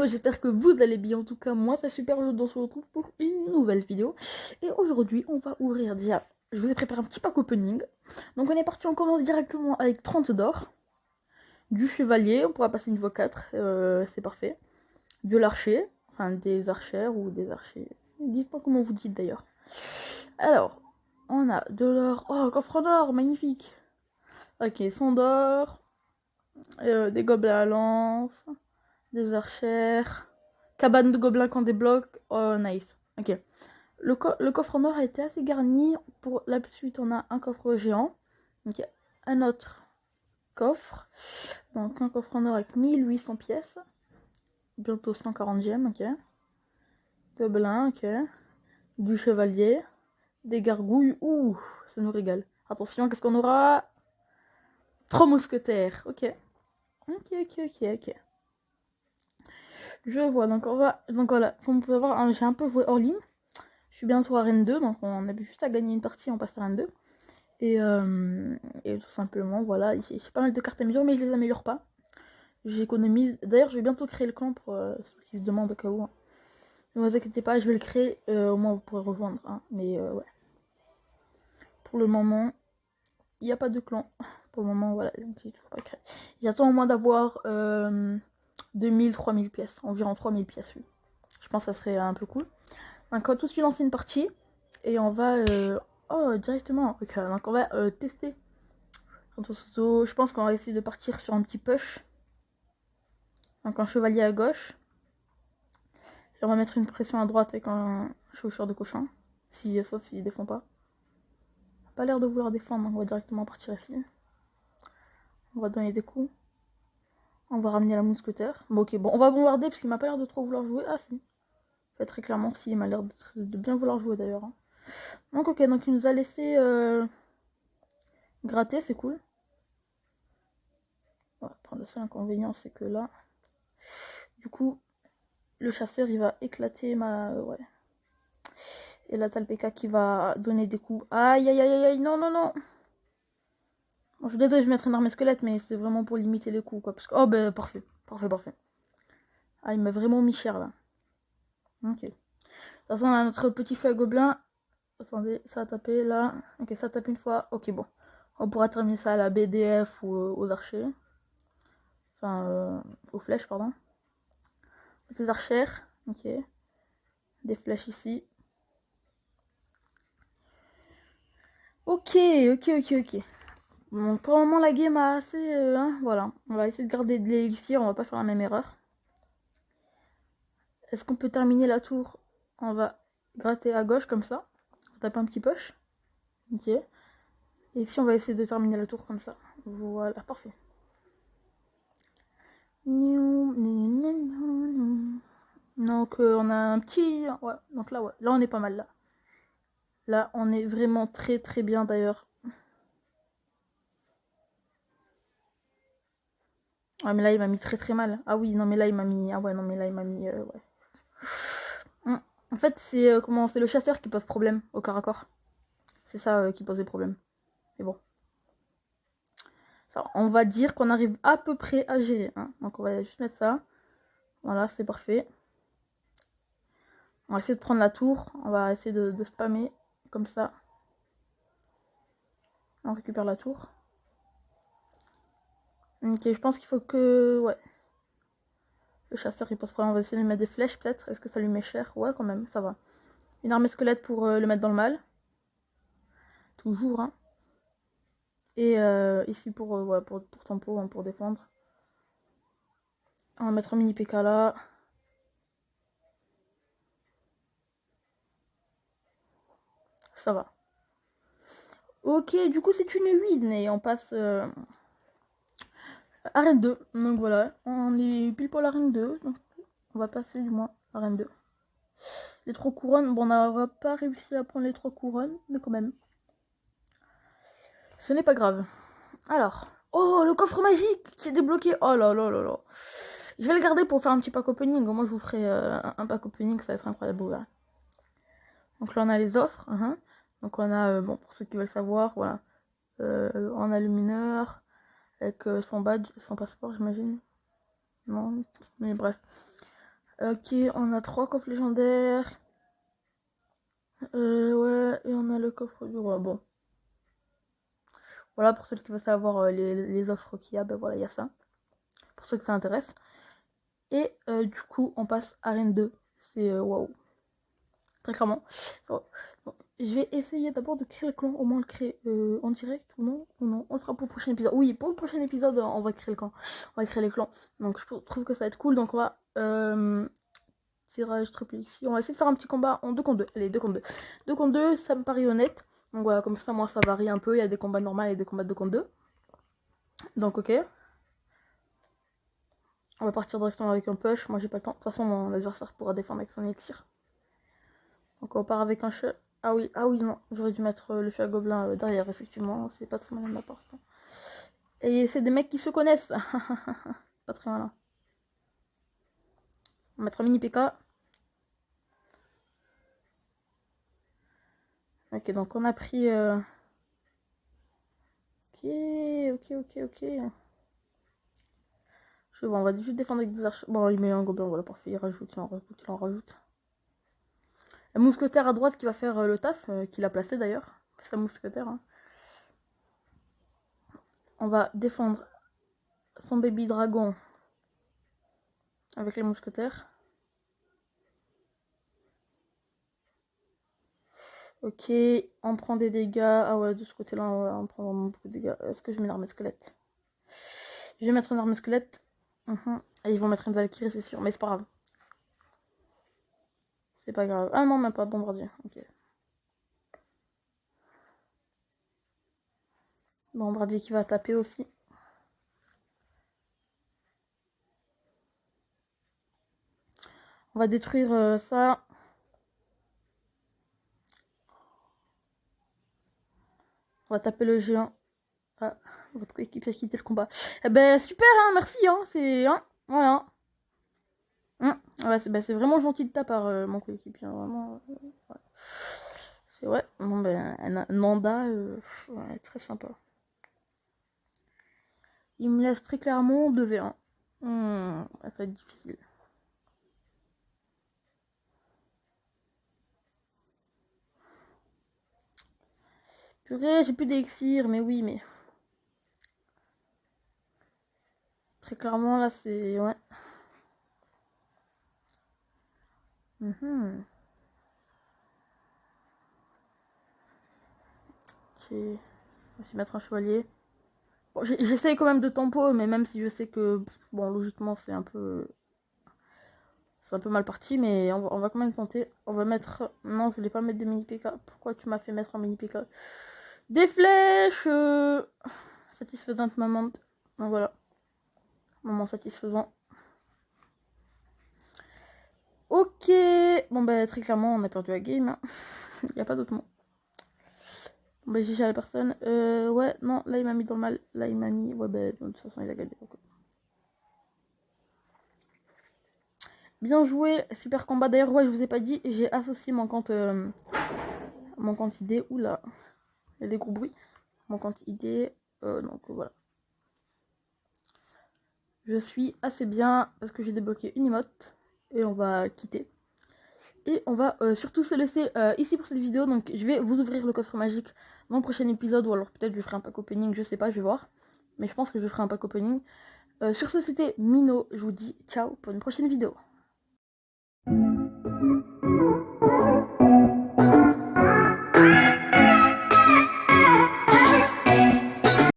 j'espère que vous allez bien. En tout cas, moi, c'est super. On se retrouve pour une nouvelle vidéo. Et aujourd'hui, on va ouvrir déjà. Je vous ai préparé un petit pack opening. Donc, on est parti, on commence directement avec 30 d'or. Du chevalier, on pourra passer niveau 4. C'est parfait. De l'archer, enfin des archères ou des archers. Dites-moi comment vous dites d'ailleurs. Alors, on a de l'or. Oh, coffre d'or, magnifique. Ok, 100 d'or. Des gobelins à lance. Des archères. Cabane de gobelins qu'on débloque. Oh, nice. Ok. Le coffre en or a été assez garni. Pour la suite, on a un coffre géant. Ok. Un autre coffre. Donc, un coffre en or avec 1800 pièces. Bientôt 140 gemmes. Ok. Gobelins. Ok. Du chevalier. Des gargouilles. Ouh, ça nous régale. Attention, qu'est-ce qu'on aura? 3 mousquetaires. Ok. Ok. Je vois, donc voilà, comme vous pouvez voir, j'ai un peu joué hors ligne. Je suis bientôt à Reine 2, donc on a juste à gagner une partie, on passe à Reine 2. Et tout simplement, voilà, j'ai pas mal de cartes à améliorer, mais je les améliore pas. J'économise. D'ailleurs, je vais bientôt créer le clan pour ceux qui se demandent au cas où. Hein. Ne vous inquiétez pas, je vais le créer, au moins vous pourrez rejoindre. Hein. Mais ouais. Pour le moment, il n'y a pas de clan. Pour le moment, voilà, donc j'ai toujours pas créé. J'attends au moins d'avoir 2000-3000 pièces, environ 3000 pièces, oui. Je pense que ça serait un peu cool. Donc on va tout de suite lancer une partie et on va directement. Ok, donc on va tester. Je pense qu'on va essayer de partir sur un petit push. Donc un chevalier à gauche. Et on va mettre une pression à droite avec un chaussure de cochon. Sauf s'il défend pas. Il a pas l'air de vouloir défendre, donc on va directement partir ici. On va donner des coups. On va ramener la mousquetaire. Bon ok, bon on va bombarder parce qu'il m'a pas l'air de trop vouloir jouer. Ah si. En fait, très clairement si, il m'a l'air de bien vouloir jouer d'ailleurs. Hein. Donc ok, donc il nous a laissé gratter, c'est cool. On va prendre le seul inconvénient, c'est que là, du coup, le chasseur il va éclater ma. Ouais. Et là, t'as le PK qui va donner des coups. Aïe, non. Bon, je suis désolée, je vais mettre une armée squelette, mais c'est vraiment pour limiter les coups, quoi. Parce que. Oh, ben, parfait. Ah, il m'a vraiment mis cher, là. Ok. De toute façon, on a notre petit feu gobelin. Attendez, ça a tapé, là. Ok, ça a tapé une fois. Ok, bon. On pourra terminer ça à la BDF ou aux archers. Enfin, aux flèches, pardon. Des archères. Ok. Des flèches ici. Ok. Bon, pour le moment, la game a assez... hein, voilà. On va essayer de garder de l'élixir, on va pas faire la même erreur. Est-ce qu'on peut terminer la tour? On va gratter à gauche, comme ça. On va taper un petit push. Ok. Et ici, on va essayer de terminer la tour comme ça. Voilà, parfait. Donc, on a un petit... Ouais, donc là, ouais. Là, on est pas mal, là. Là, on est vraiment très bien, d'ailleurs. Ouais, mais là, il m'a mis très mal. Ah oui, non, mais là, il m'a mis... Ah ouais, non, mais là, il m'a mis... ouais. En fait, c'est le chasseur qui pose problème au corps à corps. C'est ça qui pose des problèmes. Mais bon. Enfin, on va dire qu'on arrive à peu près à gérer. Hein. Donc on va juste mettre ça. Voilà, c'est parfait. On va essayer de prendre la tour. On va essayer de spammer comme ça. On récupère la tour. Ok, je pense qu'il faut que... Ouais. Le chasseur, il pose problème. On va essayer de lui mettre des flèches, peut-être. Est-ce que ça lui met cher? Ouais, quand même, ça va. Une armée squelette pour le mettre dans le mal. Toujours, hein. Et ici pour tempo, hein, pour défendre. On va mettre un mini PK là. Ça va. Ok, du coup c'est une win et on passe à Reine 2. Donc voilà, on est pile pour la Reine 2. Donc on va passer du moins à Reine 2. Les 3 couronnes, bon on n'aura pas réussi à prendre les 3 couronnes, mais quand même. Ce n'est pas grave. Alors, oh le coffre magique qui est débloqué. Oh là. Je vais le garder pour faire un petit pack opening. Au moins je vous ferai un pack opening, ça va être incroyable. Voilà. Donc là on a les offres. Donc on a, bon pour ceux qui veulent savoir, voilà. On a le mineur. Avec son badge, son passeport, j'imagine. Non, mais bref. Ok, on a 3 coffres légendaires. Ouais, et on a le coffre du roi. Bon, voilà, pour ceux qui veulent savoir les offres qu'il y a, ben voilà, il y a ça. Pour ceux que ça intéresse. Et du coup, on passe à Arène 2. C'est waouh. Très clairement. Bon, je vais essayer d'abord de créer le clan, au moins le créer en direct ou non. On le fera pour le prochain épisode. Oui, pour le prochain épisode, on va créer le clan. On va créer les clans. Donc je trouve que ça va être cool. Donc on va tirage triple ici. On va essayer de faire un petit combat en 2 contre 2. Allez, 2 contre 2. 2 contre 2, ça me paraît honnête. Donc voilà, comme ça, moi, ça varie un peu. Il y a des combats normaux et des combats de 2 contre 2. Donc ok. On va partir directement avec un push. Moi, j'ai pas le temps. De toute façon, mon adversaire pourra défendre avec son élixir. Donc on part avec un chat. Ah oui, non. J'aurais dû mettre le feu à gobelin derrière, effectivement. C'est pas très malin de ma part, ça. Et c'est des mecs qui se connaissent. Pas très malin. On va mettre un mini PK. Ok, donc on a pris... Ok. Bon, on va juste défendre avec des archers. Bon, il met un gobelin, voilà, parfait. Il en rajoute. Un mousquetaire à droite qui va faire le taf, qu'il a placé d'ailleurs. C'est un mousquetaire. Hein. On va défendre son baby dragon avec les mousquetaires. Ok, on prend des dégâts. Ah ouais, de ce côté-là, on prend vraiment beaucoup de dégâts. Est-ce que je mets une arme squelette? Je vais mettre une arme squelette. Et ils vont mettre une Valkyrie, c'est sûr. Mais c'est pas grave. C'est pas grave. Ah non, même pas bombardier. Ok. Bombardier qui va taper aussi. On va détruire ça. On va taper le géant. Ah, votre coéquipier a quitté le combat. Eh ben, super, hein, merci, hein, c'est... Hein, voilà. Ouais, c'est vraiment gentil de ta part, mon coéquipier, hein, vraiment. Ouais. C'est ouais, bon, ben, Nanda, ouais, très sympa. Il me laisse très clairement 2v1. Ça va être difficile. Purée, j'ai plus d'élixir, mais oui, mais... Très clairement, là, c'est... Ouais. On Ok. On va se mettre un chevalier. Bon, j'essaye quand même de tempo, mais même si je sais que... Bon, logiquement, c'est un peu... C'est un peu mal parti, mais on va quand même tenter. On va mettre... Non, je voulais pas mettre de mini PK. Pourquoi tu m'as fait mettre un mini PK? Des flèches satisfaisantes, maman. Donc voilà. Moment satisfaisant. Ok. Bon, bah, très clairement, on a perdu la game. Il n'y a pas d'autre mot. Bon, bah, j'ai à la personne. Ouais, non, là, il m'a mis dans le mal. Là, il m'a mis... Ouais, bah, de toute façon, il a gagné. Donc... Bien joué, super combat. D'ailleurs, ouais, je vous ai pas dit, j'ai associé mon compte ID. Oula, il y a des gros bruits. Mon compte ID, donc voilà. Je suis assez bien parce que j'ai débloqué une emote et on va quitter. Et on va surtout se laisser ici pour cette vidéo. Donc je vais vous ouvrir le coffre magique dans le prochain épisode ou alors peut-être je ferai un pack opening, je sais pas, je vais voir. Mais je pense que je ferai un pack opening. Sur ce, c'était Mino. Je vous dis ciao pour une prochaine vidéo.